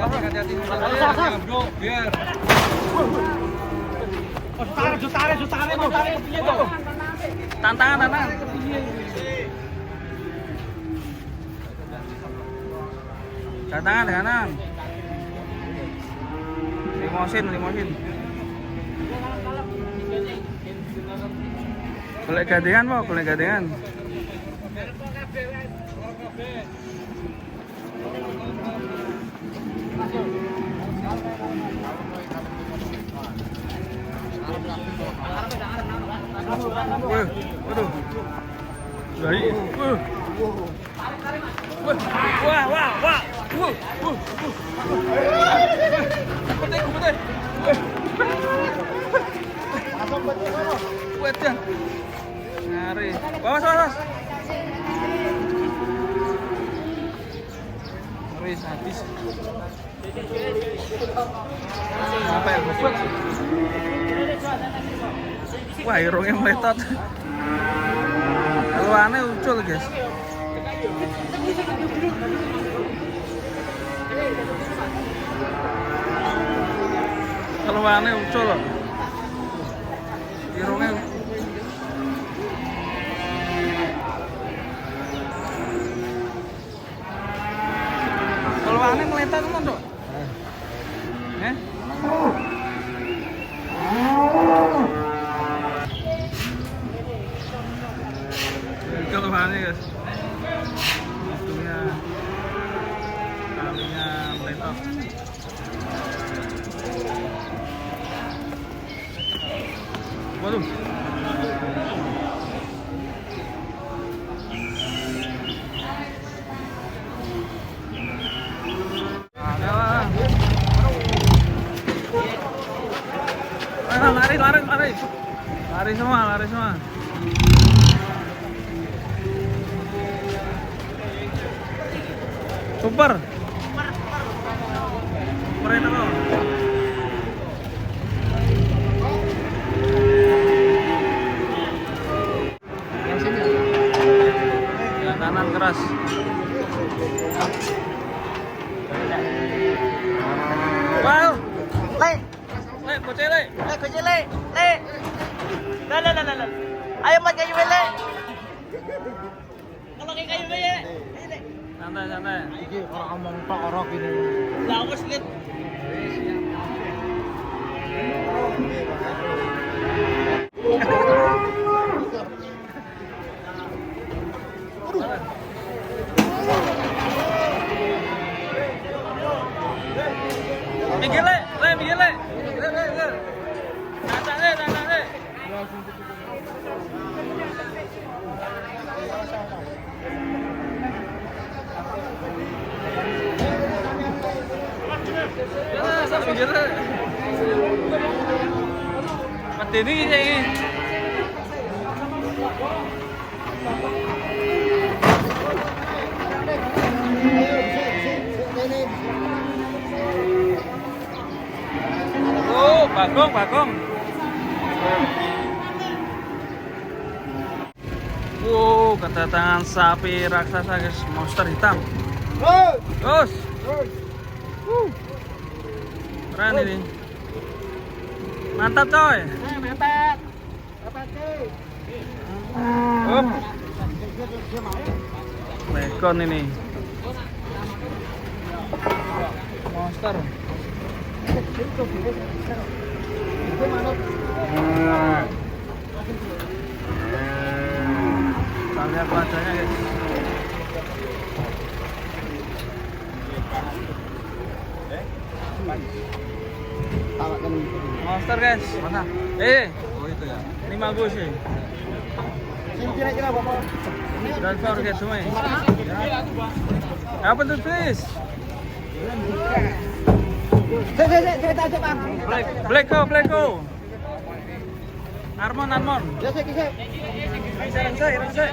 Hati-hati. Bro, biar. Jutare mau tarik kepiye to? Tantangan. Tantangan kanan. Limosin. Golek gandengan mau, golek gandengan. Waduh. Dari. Wah. Kumpet. Kuat ya. Ngari. Bawas. Ngeri habis. Apa ya goblok? Wah, irungnya meletot. Keluarnya ucul, guys. Keluarnya ucul. Irungnya keluarnya meletot kan, Dok? Keluhannya guys, ujungnya kalinya meletot. Waduh. Lari semua. Super itu loh. Yang kanan keras. Wow, le, kucing le. Lah. Ayo mat kayu le. Kalau kayu le. Santai. Iki orang ngomong tok orok ini. Lah wis lihat. Minggir le. Santai. Mati ini ini. Oh, bagong. Wow, kedatangan sapi raksasa guys, monster hitam. Terus. Keren ini. Mantap coy. Mantap. Apa sih? Lekon ini. Monster. Kita lihat wajahnya guys. Monster guys. Mana? Oh itu ya. Ini bagus sih. Kira-kira Bapak. Dan forget semua. Apa tuh please? Saya tanya Bang. Black go. Armon. Ya saya. Rangsai.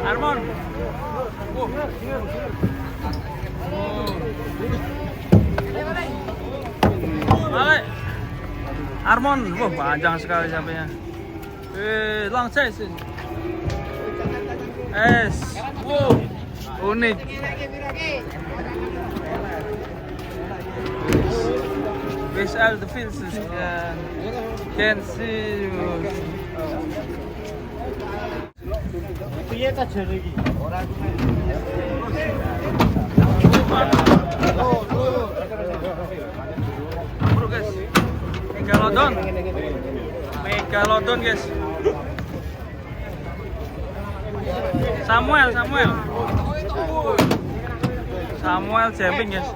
Armon. Balik. Armon, wah panjang sekali sapinya. Langsai sih. Wow, unik. With all the fields can see you. Piye ta jare iki? Ora Bro guys, Megalodon guys. Samuel jumping guys.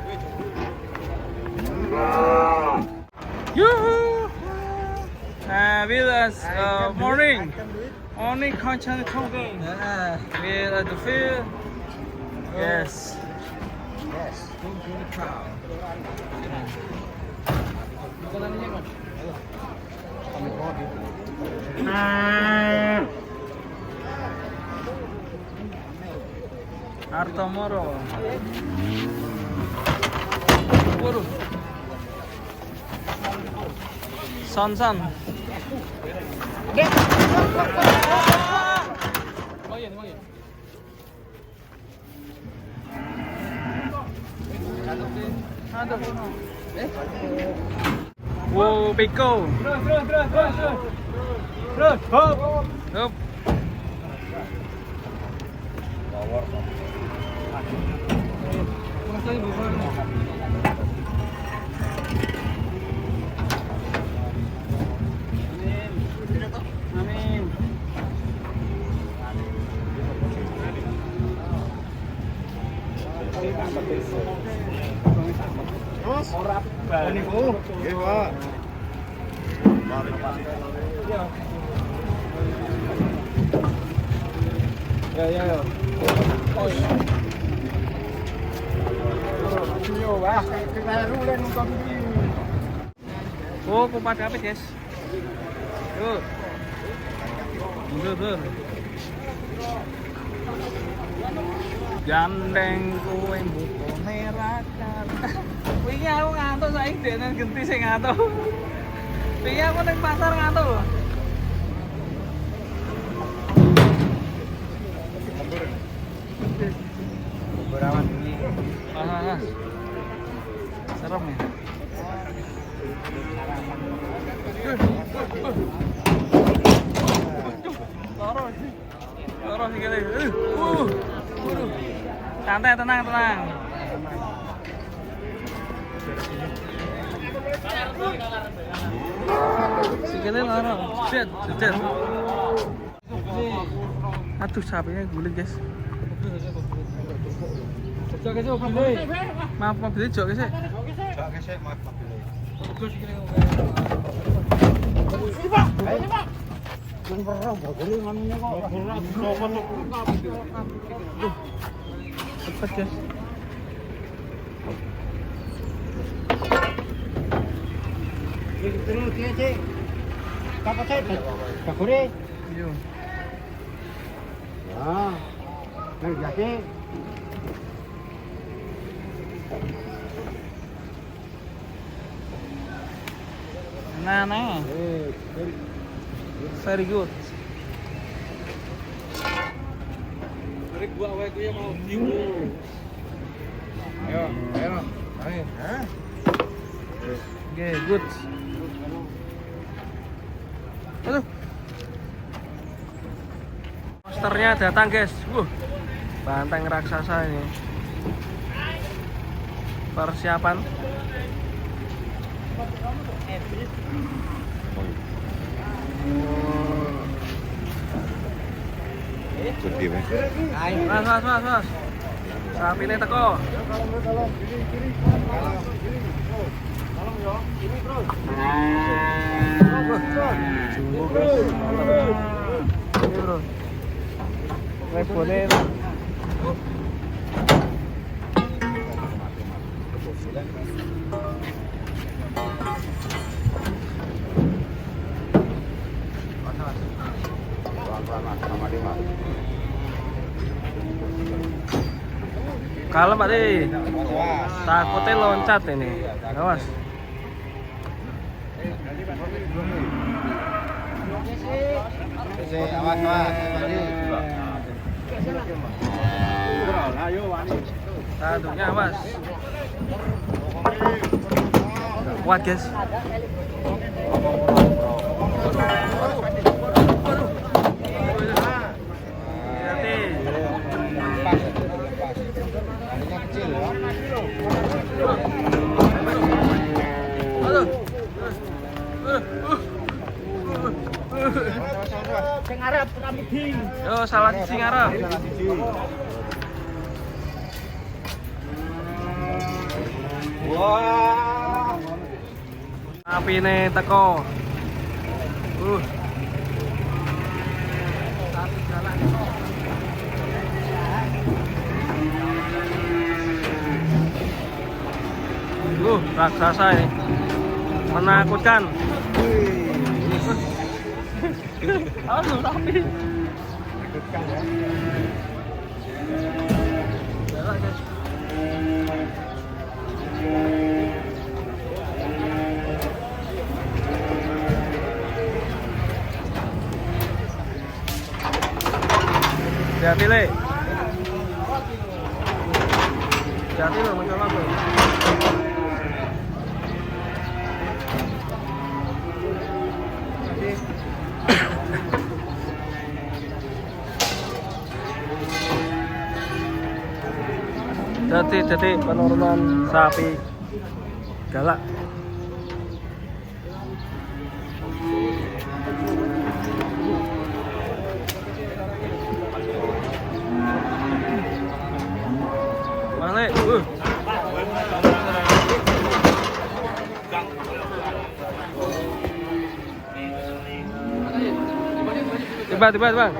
Yuhu. With us morning content talking. With the field. Yes. Artomoro. Waduh. Son. Wow, Piko. Terus, hop. Amin. Terus ora niku. Nggih, Pak. Ya. Oh, kumpat kapit, guys. Yuk. Mundur. Gandeng kowe mbuka merakan. Wingi aku ngantuk saiki dene genti sing ngantuk. Wingi aku ning pasar ngantuk. Berawan ini. Serem ya. Loro sikile. Santai, tenang. Sikile loro. Set. Aduh, sapinya guling, guys. Maaf mobilnya jok guys. Maaf mobilnya. Cepet guys. Terus dia cek. Kakak cek. Kakure. Iya. Ah. Nang biasa. Nah. Very good. Dari gua awal itu yang mau bingung. Ayo. Hah? Oke, good. Aduh. Monsternya datang, guys. Banteng raksasa ini. Persiapan. Mas. Sapi ini teko. Tolong ya. Ini terus. Ini bro. Boleh. Kalau Pak Di, takutnya loncat ini. Awas. Satunya awas. kuat guys. Sing arep ramidi. Yo salah sing arep. Wah. Sapine teko. Raksasa ini. Menakutkan. Halo, sapi. Menakutkan ya. Galak, guys. Hati-hati, Le. Hati-hati lo, mencolok lo. Jadi penurunan sapi galak. Balik. Tiba, Bang.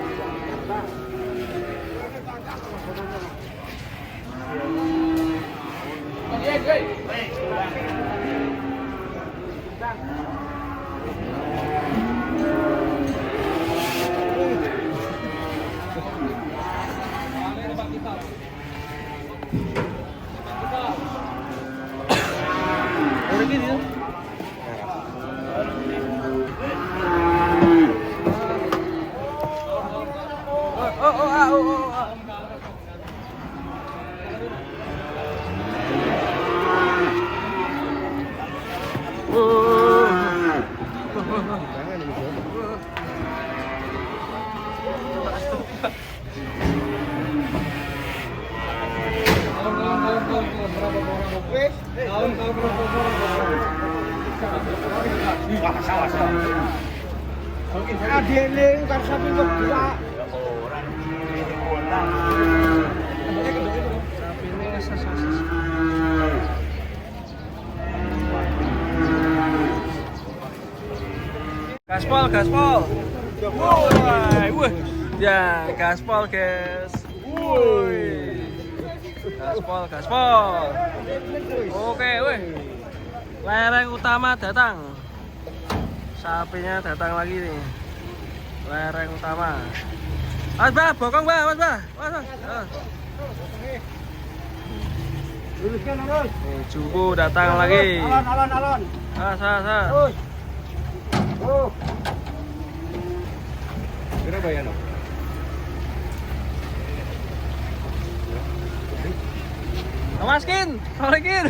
Adele karo sapi berdua. Gaspol. Woi. Ya, gaspol, guys. Woi. Gaspol. Oke, woi. Lereng utama datang. Sapinya datang lagi nih. Lereng utama. Mas Bah, bokong Bah, Mas Bah. Luruskan terus. Jubu datang lagi. Alon. Terus. Kira bayar no? Maskin, balikin.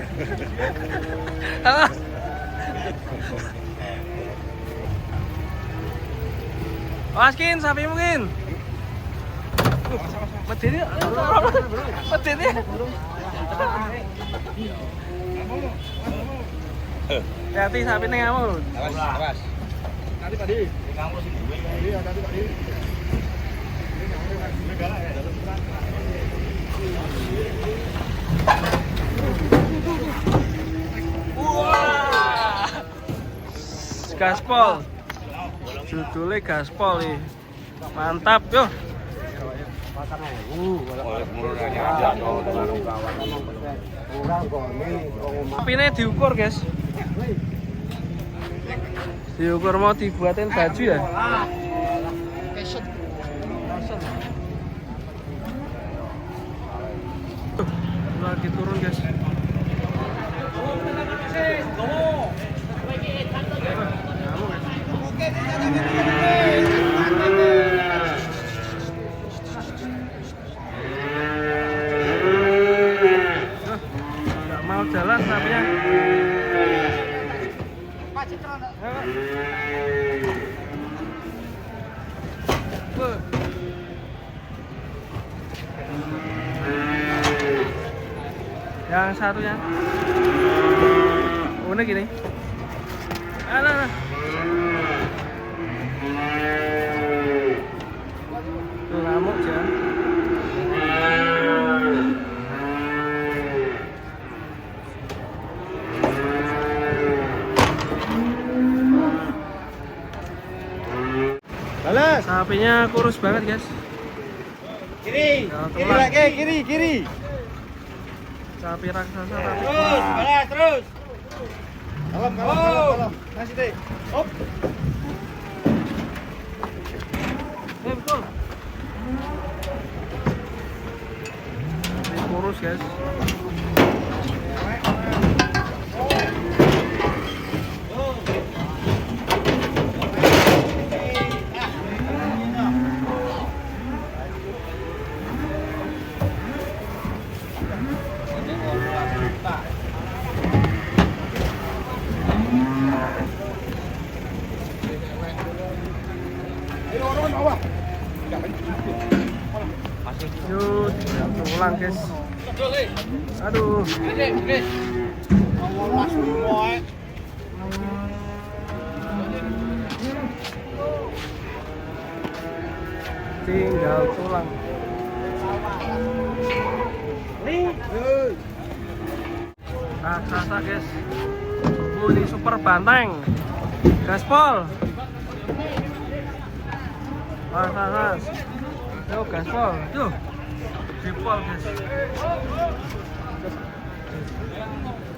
Maskin, sapi mungkin. Medeni. Hati sapi ning ngamuk. Awas. Nanti tadi. Ngamuk sing duwe. Iya, tadi tadi. Wah. Gaspol. Judulnya gaspol nih. Mantap, yo. Sapine diukur, guys. Diukur mau dibuatin baju ya. Lagi turun, guys. Nggak mau jalan sapinya. Yang satunya unik ini. Alah. Tuh ngamuk jangan. Balas. Sapinya kurus banget guys. Kiri. Kalau Kiri telat. lagi, kiri. Sapi raksasa tapi Terus, balas terus. Kalem. Masih deh. Hop. betul. Ini kurus guys. Yuk, pulang guys. Aduh. Tinggal pulang. Raksasa guys. Ini super banteng. Gaspol. Raksasa. Yo gaspol. Yo. Gaspol guys.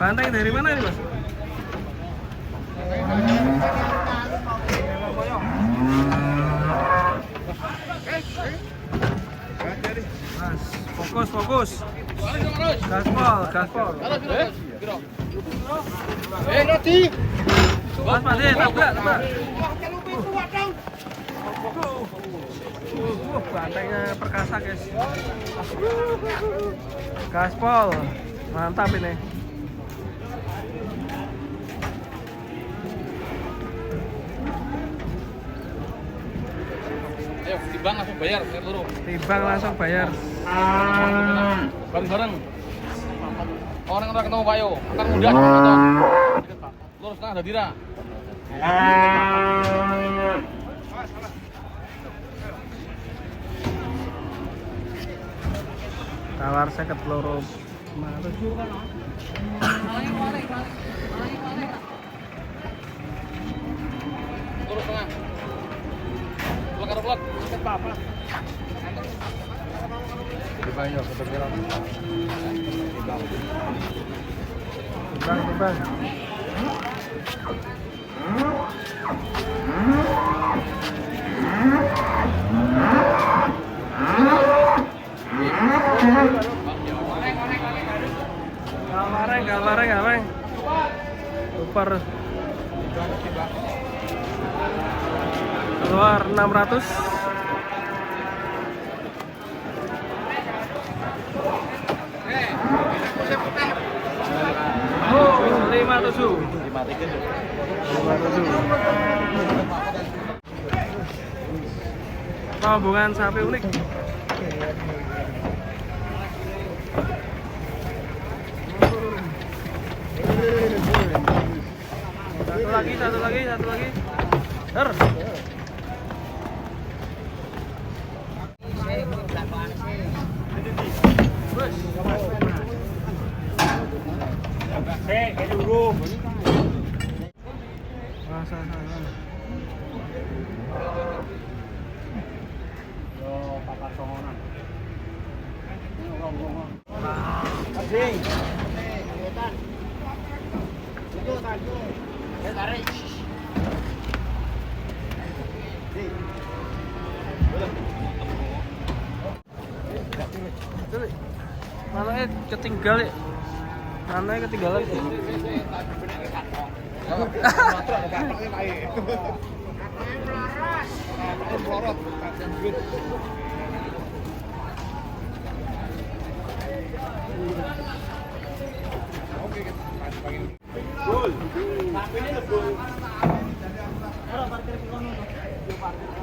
Banteng dari mana ini mas? Mas, fokus. Gaspol. Roti. Mas, tabrak. Bantengnya perkasa guys. Gaspol, mantap ini. Ayo, timbang langsung bayar, Timbang langsung bayar. Bareng-bareng. Orang ketemu Pak Yo, akan mudah. Lurus tengah ada dira. Tawar 50 loro. Lurus tengah. Pelak. Apa? Timbang. Gamareng. Super. Keluar 600. Oh, 57. 57. Rombongan sapi unik. Satu lagi. Her. Mana ketinggalan? Mana ketinggalan? Ini lebih. parkir di kono. Yo parkir.